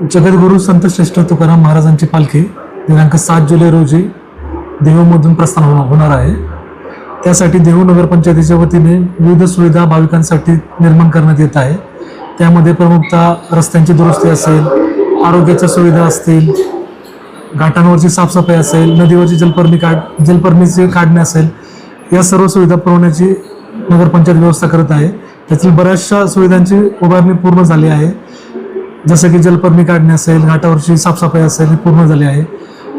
जगद्गुरू संत श्रेष्ठ तुकाराम महाराजांची पालखी दिनांक 7 जुलै रोजी देहूमधून प्रस्थान होणार आहे। त्यासाठी देहू नगरपंचायतीच्या वतीने विविध सुविधा भाविकांसाठी निर्माण करण्यात येत आहे। त्यामध्ये प्रमुखतः रस्त्यांची दुरुस्ती असेल, आरोग्याच्या सुविधा असतील, घाटांवरची साफसफाई असेल, नदीवरची जलपर्णीचे काढणे असेल, या सर्व सुविधा पुरवण्याची नगरपंचायत व्यवस्था करत आहे। त्यातील बऱ्याचशा सुविधांची उभारणी पूर्ण झाली आहे, जसं की जलपर्णी काढणे असेल, घाटावरची साफसफाई असेल, ही पूर्ण झाली आहे।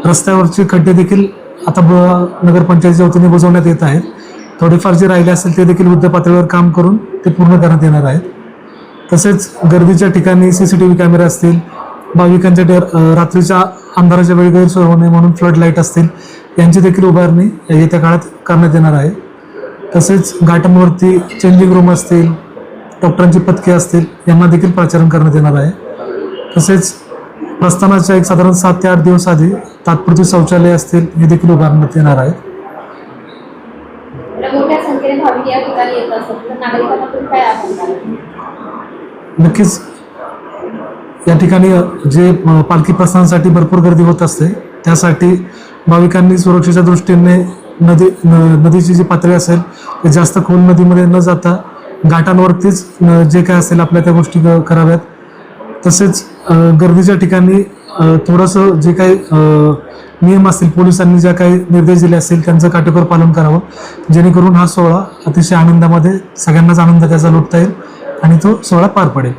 रस्त्यावरचे खड्डे देखील आता नगरपंचायतीच्या वतीने बुजवण्यात येत आहेत। थोडेफार जे राहिले असेल ते देखील युद्ध पातळीवर काम करून ते पूर्ण करण्यात येणार आहेत। तसेच गर्दीच्या ठिकाणी CCTV कॅमेरे असतील, भाविकांच्या रात्रीच्या अंधाराच्या वेळी गैरसोय होणे म्हणून फ्लड लाईट असतील, यांची देखील उभारणी येत्या काळात करण्यात येणार आहे। तसेच घाटांवरती चेंजिंग रूम असतील, डॉक्टरांची पथके असतील, यांना देखील प्राचारण करण्यात येणार आहे। तसेच प्रस्थानाच्या साधारण 7 ते 8 दिवस आधी तात्पुरती शौचालय असतील, हे देखील उभारण्यात येणार आहेत। मोठ्या संख्येने भाविक या ठिकाणी येत असतात, तर नागरिकांना तुम्ही काय आवाहन कराल? नक्कीच या ठिकाणी जे पालखी प्रस्थानासाठी भरपूर गर्दी होत असते, त्यासाठी भाविकांनी सुरक्षेच्या दृष्टीने नदीची जी पातळी असेल ते जास्त खोल नदीमध्ये न जाता घाटांवरतीच जे काय असेल आपल्या त्या गोष्टी कराव्यात। तसेच गर्दीच्या ठिकाणी थोडंसं जे काही नियम असतील, पोलिसांनी ज्या काही निर्देश दिले असतील त्यांचं काटेकोर पालन करावं, जेणेकरून हा सोहळा अतिशय आनंदामध्ये सगळ्यांनाच आनंद त्याचा लुटता येईल आणि तो सोहळा पार पडेल।